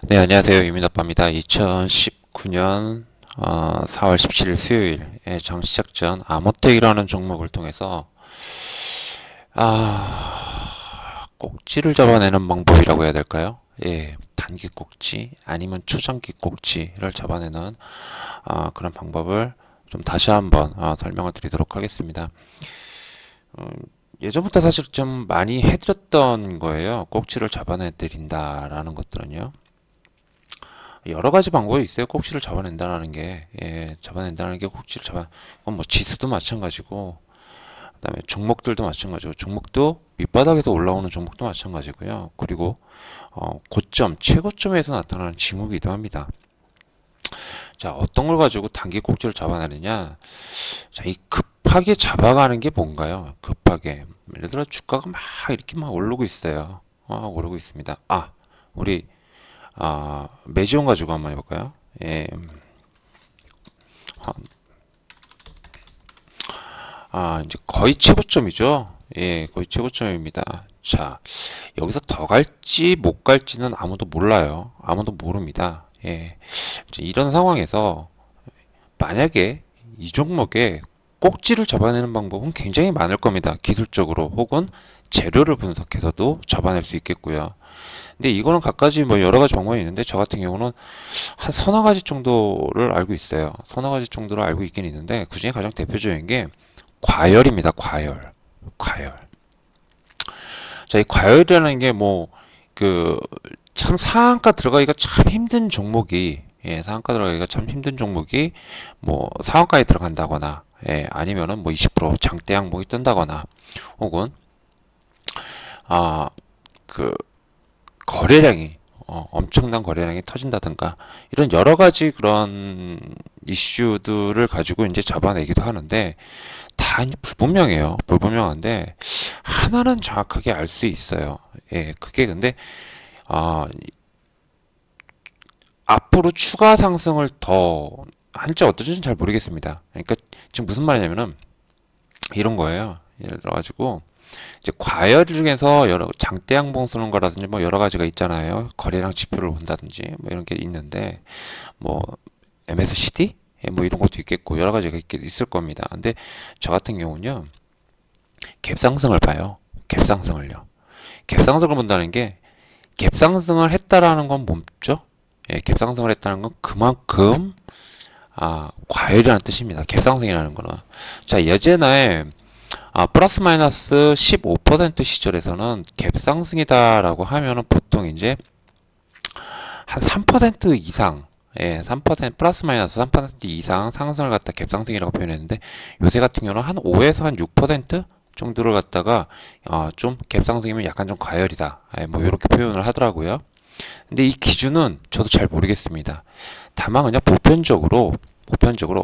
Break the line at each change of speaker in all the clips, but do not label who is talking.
네, 안녕하세요. 유민아빠입니다. 2019년 4월 17일 수요일에 장 시작 전 암호택이라는 종목을 통해서 꼭지를 잡아내는 방법이라고 해야 될까요? 예, 단기 꼭지 아니면 초장기 꼭지를 잡아내는 그런 방법을 좀 다시 한번 설명을 드리도록 하겠습니다. 예전부터 사실 좀 많이 해드렸던 거예요. 꼭지를 잡아내 드린다라는 것들은요. 여러 가지 방법이 있어요. 꼭지를 잡아낸다는 게, 잡아낸다는 게 꼭지를 그건 뭐 지수도 마찬가지고, 그다음에 종목들도 마찬가지고, 종목도 밑바닥에서 올라오는 종목도 마찬가지고요. 그리고 고점, 최고점에서 나타나는 징후기도 합니다. 자, 어떤 걸 가지고 단기 꼭지를 잡아내느냐? 자, 이 급하게 잡아가는 게 뭔가요? 급하게. 예를 들어 주가가 막 이렇게 막 오르고 있어요. 오르고 있습니다. 우리 매지원 가지고 한번 해볼까요? 예. 이제 거의 최고점이죠. 예, 거의 최고점입니다. 자, 여기서 더 갈지 못 갈지는 아무도 몰라요. 아무도 모릅니다. 예. 이제 이런 상황에서 만약에 이 종목에 꼭지를 잡아내는 방법은 굉장히 많을 겁니다. 기술적으로 혹은 재료를 분석해서도 잡아낼 수 있겠고요. 근데 이거는 각가지 뭐 여러 가지 방법이 있는데 저 같은 경우는 한 서너 가지 정도를 알고 있어요. 서너 가지 정도를 알고 있긴 있는데 그중에 가장 대표적인 게 과열입니다. 과열. 자, 이 과열이라는 게 뭐 참 상한가 들어가기가 참 힘든 종목이 상한가 들어가기가 참 힘든 종목이 뭐 상한가에 들어간다거나 아니면은 뭐 20% 장대 항목이 뜬다거나 혹은 아 그 거래량이 엄청난 거래량이 터진다든가 이런 여러 가지 그런 이슈들을 가지고 이제 잡아내기도 하는데 다 이제 불분명해요. 불분명한데 하나는 정확하게 알 수 있어요. 예, 그게 근데 앞으로 추가 상승을 더 할지 어떨지는 잘 모르겠습니다. 그러니까 지금 무슨 말이냐면은 이런 거예요. 예를 들어 가지고 이제 과열 중에서 여러 장대 양봉 쓰는 거라든지 뭐 여러 가지가 있잖아요. 거래량 지표를 본다든지 뭐 이런 게 있는데 뭐 MSCD 뭐 이런 것도 있겠고 여러 가지가 있을 겁니다. 근데 저 같은 경우는요. 갭상승을 봐요. 갭상승을요. 갭상승을 본다는 게 갭상승을 했다라는 건 뭐죠? 갭상승을 했다는 건 그만큼 과열이라는 뜻입니다. 갭상승이라는 거는. 자, 예전에 플러스 마이너스 15% 시절에서는 갭상승이다라고 하면은 보통 이제 한 3% 이상, 3% 플러스 마이너스 3% 이상 상승을 갖다 갭상승이라고 표현했는데 요새 같은 경우는 한 5에서 한 6% 정도를 갖다가 좀 갭상승이면 약간 좀 과열이다. 뭐 이렇게 표현을 하더라고요. 근데 이 기준은 저도 잘 모르겠습니다. 다만 그냥 보편적으로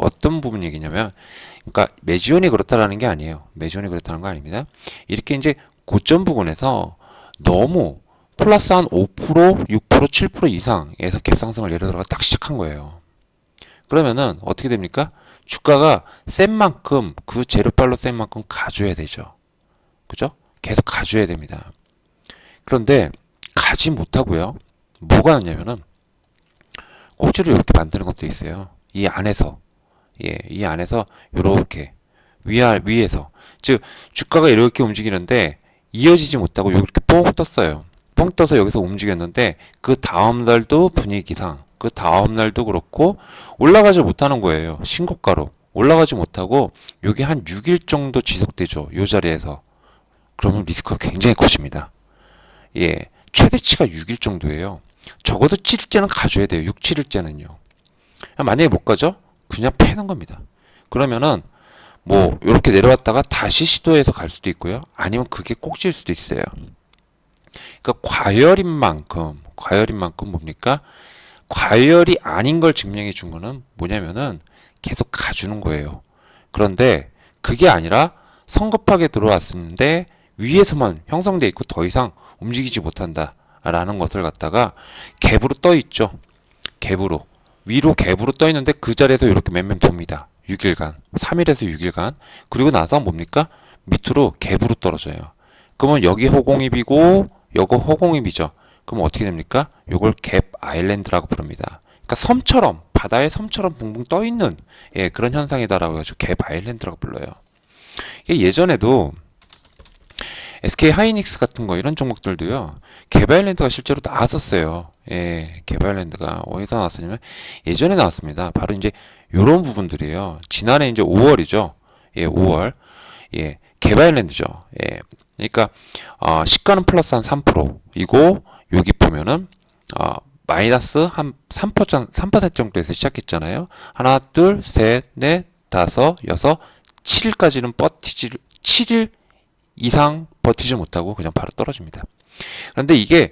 어떤 부분 얘기냐면, 그러니까 매지온이 그렇다라는 게 아니에요. 매지온이 그렇다는 거 아닙니다. 이렇게 이제 고점 부분에서 너무 플러스 한 5%, 6%, 7% 이상에서 갭상승을 예를 들어 딱 시작한 거예요. 그러면은 어떻게 됩니까? 주가가 센 만큼 그 재료빨로 센 만큼 가져야 되죠. 그죠? 계속 가져야 됩니다. 그런데 가지 못하고요. 뭐가 있냐면은 꼭지를 이렇게 만드는 것도 있어요. 이 안에서 이 안에서 이렇게 위에서 즉 주가가 이렇게 움직이는데 이어지지 못하고 이렇게 뽕 떴어요. 뽕 떠서 여기서 움직였는데 그 다음 날도 분위기상 그 다음 날도 그렇고 올라가지 못하는 거예요. 신고가로 올라가지 못하고 요게 한 6일 정도 지속되죠. 요 자리에서. 그러면 리스크가 굉장히 커집니다. 최대치가 6일 정도예요. 적어도 7일째는 가져야 돼요. 6, 7일째는요. 만약에 못 가죠? 그냥 패는 겁니다. 그러면은 뭐 이렇게 내려왔다가 다시 시도해서 갈 수도 있고요. 아니면 그게 꼭지일 수도 있어요. 그러니까 과열인 만큼 뭡니까? 과열이 아닌 걸 증명해 준 거는 뭐냐면은 계속 가주는 거예요. 그런데 그게 아니라 성급하게 들어왔는데 위에서만 형성돼 있고 더 이상 움직이지 못한다 라는 것을 갖다가 갭으로 떠 있죠. 갭으로 위로 갭으로 떠 있는데 그 자리에서 이렇게 맨맨 돕니다. 6일간 3일에서 6일간. 그리고 나서 뭡니까? 밑으로 갭으로 떨어져요. 그러면 여기 호공입이고 요거 호공입이죠. 그럼 어떻게 됩니까? 요걸 갭 아일랜드라고 부릅니다. 그러니까 섬처럼 바다의 섬처럼 붕붕 떠 있는 예, 그런 현상이다라고 해서 갭 아일랜드라고 불러요. 이게 예전에도 SK 하이닉스 같은 거 이런 종목들도요. 갭 아일랜드가 실제로 나왔었어요. 예, 갭 아일랜드가 어디서 나왔었냐면 예전에 나왔습니다. 바로 이제 요런 부분들이에요. 지난해 이제 5월이죠. 예, 5월. 예, 갭 아일랜드죠. 예. 그러니까 시가는 플러스 한 3%이고 여기 보면은 마이너스 한 3% 정도에서 시작했잖아요. 하나, 둘, 셋, 넷, 다섯, 여섯, 7일까지는 7일 이상 버티지 못하고 그냥 바로 떨어집니다. 그런데 이게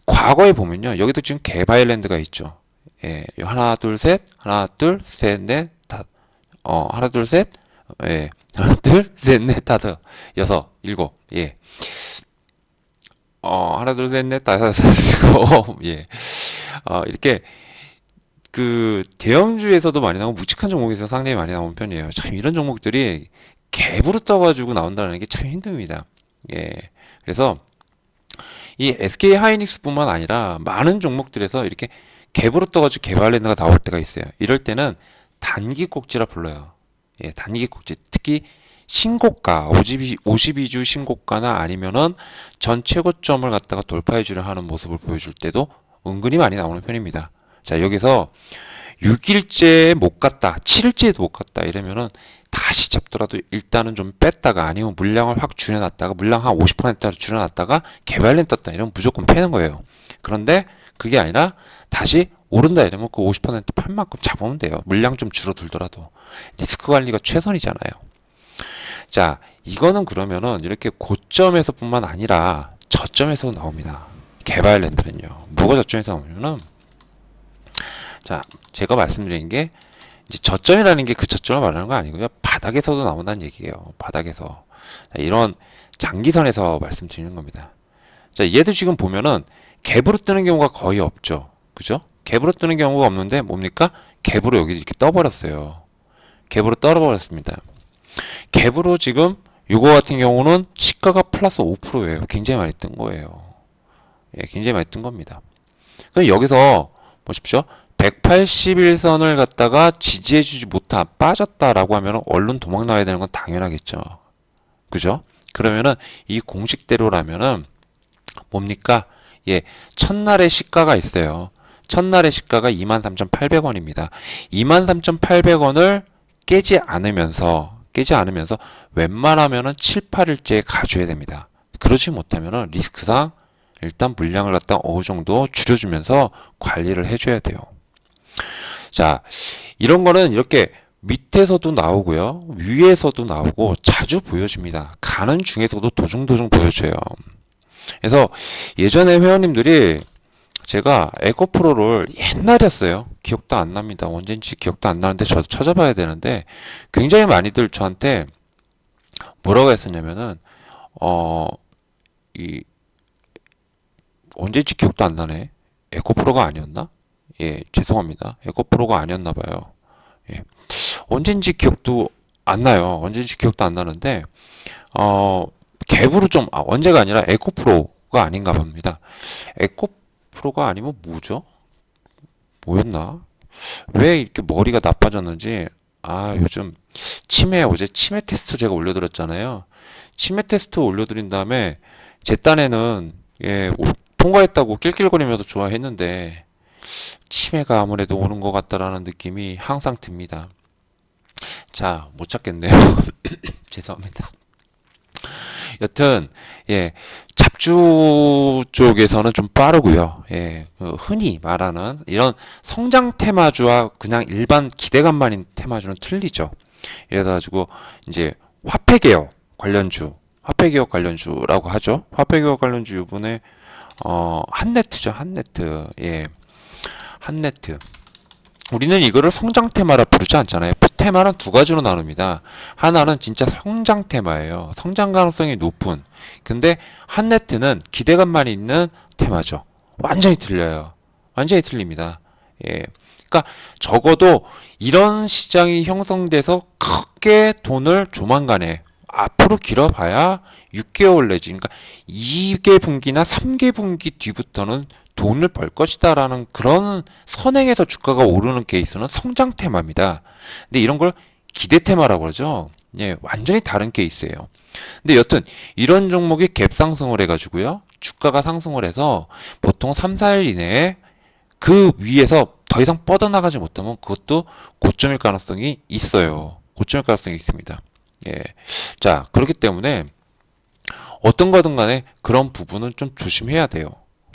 과거에 보면요. 여기도 지금 갭 아일랜드가 있죠. 예, 하나, 둘, 셋, 하나, 둘, 셋, 넷, 하나, 둘, 셋, 예, 하나, 둘, 셋, 넷, 다섯, 여섯, 일곱, 예. 하나, 둘, 셋, 넷, 다섯, 여섯, 일곱, 예. 이렇게, 대형주에서도 많이 나오고, 묵직한 종목에서 상당히 많이 나오는 편이에요. 참, 이런 종목들이 갭으로 떠가지고 나온다는 게 참 힘듭니다. 예. 그래서, 이 SK 하이닉스 뿐만 아니라, 많은 종목들에서 이렇게 갭으로 떠가지고 갭 아일랜드가 나올 때가 있어요. 이럴 때는 단기 꼭지라 불러요. 예, 단기 꼭지. 특히, 신고가, 52주 신고가나 아니면은 전 최고점을 갖다가 돌파해 주려 하는 모습을 보여줄 때도 은근히 많이 나오는 편입니다. 자, 여기서 6일째 못 갔다, 7일째도 못 갔다 이러면은 다시 잡더라도 일단은 좀 뺐다가 아니면 물량을 확 줄여놨다가 물량 한 50%를 줄여놨다가 개발렌 떴다 이러면 무조건 패는 거예요. 그런데 그게 아니라 다시 오른다 이러면 그 50%팔 만큼 잡으면 돼요. 물량 좀 줄어들더라도. 리스크 관리가 최선이잖아요. 자, 이거는 그러면은 이렇게 고점에서 뿐만 아니라 저점에서도 나옵니다. 갭 아일랜드는요. 뭐가 저점에서 나오냐면은, 자, 제가 말씀드린 게, 이제 저점이라는 게 그 저점을 말하는 거 아니고요. 바닥에서도 나온다는 얘기예요. 바닥에서. 자, 이런 장기선에서 말씀드리는 겁니다. 자, 얘도 지금 보면은 갭으로 뜨는 경우가 거의 없죠. 그죠? 갭으로 뜨는 경우가 없는데 뭡니까? 갭으로 여기 이렇게 떠버렸어요. 갭으로 떨어버렸습니다. 갭으로 지금 요거 같은 경우는 시가가 플러스 5%예요. 굉장히 많이 뜬 거예요. 예, 굉장히 많이 뜬 겁니다. 그럼 여기서 보십시오. 181선을 갖다가 지지해주지 못한 빠졌다라고 하면 얼른 도망 나와야 되는 건 당연하겠죠. 그죠? 그러면은 이 공식대로라면은 뭡니까? 예, 첫날의 시가가 있어요. 첫날의 시가가 23,800원입니다. 23,800원을 깨지 않으면서 웬만하면은 7, 8일째에 가줘야 됩니다. 그러지 못하면은 리스크상 일단 물량을 갖다 어느 정도 줄여주면서 관리를 해줘야 돼요. 자, 이런 거는 이렇게 밑에서도 나오고요. 위에서도 나오고 자주 보여줍니다. 가는 중에서도 도중도중 보여줘요. 그래서 예전에 회원님들이 제가 에코프로를 옛날이었어요. 기억도 안 납니다. 언젠지 기억도 안 나는데 저도 찾아봐야 되는데 굉장히 많이들 저한테 뭐라고 했었냐면은 언젠지 기억도 안 나네. 에코프로가 아니었나? 예, 죄송합니다. 에코프로가 아니었나 봐요. 예. 언젠지 기억도 안 나요. 언젠지 기억도 안 나는데 갭으로 좀 언제가 아니라 에코프로가 아닌가 봅니다. 에코프로가 아니면 뭐죠? 뭐였나? 왜 이렇게 머리가 나빠졌는지. 요즘 어제 치매 테스트 제가 올려드렸잖아요. 치매 테스트 올려드린 다음에 제 딴에는 예, 통과했다고 낄낄거리면서 좋아했는데 치매가 아무래도 오는 것 같다라는 느낌이 항상 듭니다. 자, 못 찾겠네요. 죄송합니다. 여튼 예, 잡주 쪽에서는 좀 빠르고요. 예, 흔히 말하는 이런 성장 테마주와 그냥 일반 기대감만인 테마주는 틀리죠. 이래서 가지고 이제 화폐개혁 관련주라고 하죠. 화폐개혁 관련주 이번에 한네트죠. 한네트. 예. 한네트. 우리는 이거를 성장 테마라 부르지 않잖아요. 테마는 두 가지로 나눕니다. 하나는 진짜 성장 테마예요. 성장 가능성이 높은. 근데 한네트는 기대감만 있는 테마죠. 완전히 틀려요. 완전히 틀립니다. 예. 그러니까 적어도 이런 시장이 형성돼서 크게 돈을 조만간에 앞으로 길어봐야 6개월 내지 그러니까 2개 분기나 3개 분기 뒤부터는 돈을 벌 것이다라는 그런 선행에서 주가가 오르는 케이스는 성장 테마입니다. 근데 이런 걸 기대 테마라고 그러죠. 예, 완전히 다른 케이스예요. 근데 여튼 이런 종목이 갭 상승을 해가지고요. 주가가 상승을 해서 보통 3, 4일 이내에 그 위에서 더 이상 뻗어나가지 못하면 그것도 고점일 가능성이 있어요. 고점일 가능성이 있습니다. 예. 자, 그렇기 때문에 어떤 거든 간에 그런 부분은 좀 조심해야 돼요.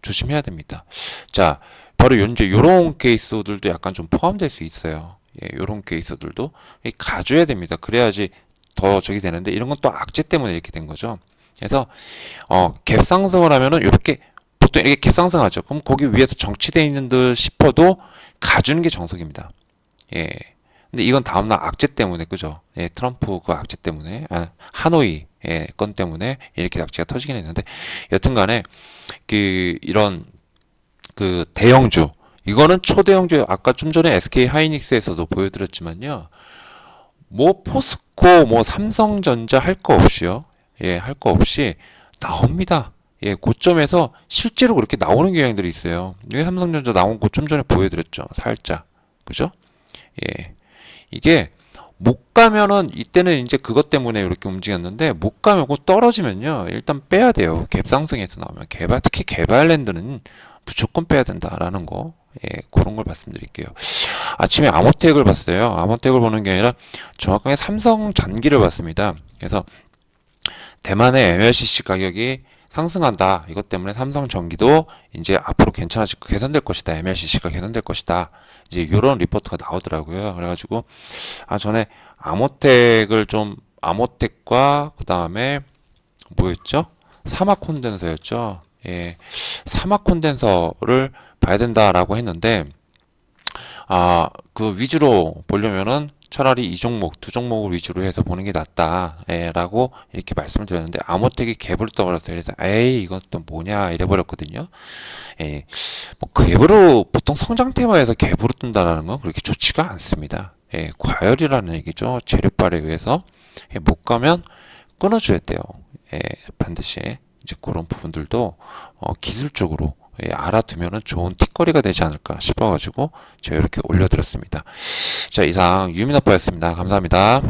조심해야 됩니다. 자, 바로 이제 요런 케이스들도 약간 좀 포함될 수 있어요. 예, 요런 케이스들도 가져야 됩니다. 그래야지 더 저기 되는데 이런 건 또 악재 때문에 이렇게 된 거죠. 그래서 갭 상승을 하면은 이렇게 보통 이렇게 갭 상승하죠. 그럼 거기 위에서 정치돼 있는 듯 싶어도 가주는 게 정석입니다. 예. 근데 이건 다음날 악재 때문에 그죠? 예, 트럼프 그 악재 때문에 하노이 예, 건 때문에 이렇게 악재가 터지긴 했는데 여튼간에 그 이런 그 대형주 이거는 초대형주 아까 좀 전에 SK 하이닉스에서도 보여드렸지만요. 뭐 포스코 뭐 삼성전자 할 거 없이요. 예, 할 거 없이 나옵니다. 예, 고점에서 실제로 그렇게 나오는 경향들이 있어요. 왜 삼성전자 나온 거 좀 전에 보여드렸죠. 살짝. 그죠? 예. 이게 못 가면은 이때는 이제 그것 때문에 이렇게 움직였는데 못 가면 꼭 떨어지면요. 일단 빼야 돼요. 갭 상승에서 나오면 특히 개발랜드는 무조건 빼야 된다라는 거. 예, 그런 걸 말씀드릴게요. 아침에 아모텍을 봤어요. 아모텍을 보는 게 아니라 정확하게 삼성전기를 봤습니다. 그래서 대만의 MLCC 가격이 상승한다. 이것 때문에 삼성전기도 이제 앞으로 괜찮아지고 개선될 것이다. MLCC가 개선될 것이다. 이제 이런 리포트가 나오더라고요. 그래가지고 전에 아모텍과 그 다음에 뭐였죠? 사막 콘덴서였죠. 예, 사막 콘덴서를 봐야 된다라고 했는데 그 위주로 보려면은 차라리 이 종목, 두 종목을 위주로 해서 보는 게 낫다, 라고 이렇게 말씀을 드렸는데, 아모텍이 갭으로 떠버렸어요. 그래서, 에이, 이건 또 뭐냐, 이래버렸거든요. 예, 뭐, 갭으로, 보통 성장 테마에서 갭으로 뜬다라는 건 그렇게 좋지가 않습니다. 예, 과열이라는 얘기죠. 재료빨에 의해서. 예, 못 가면 끊어줘야 돼요. 예, 반드시. 이제 그런 부분들도, 기술적으로, 예, 알아두면은 좋은 틱거리가 되지 않을까 싶어가지고 제가 이렇게 올려드렸습니다. 자, 이상 유민아빠였습니다. 감사합니다.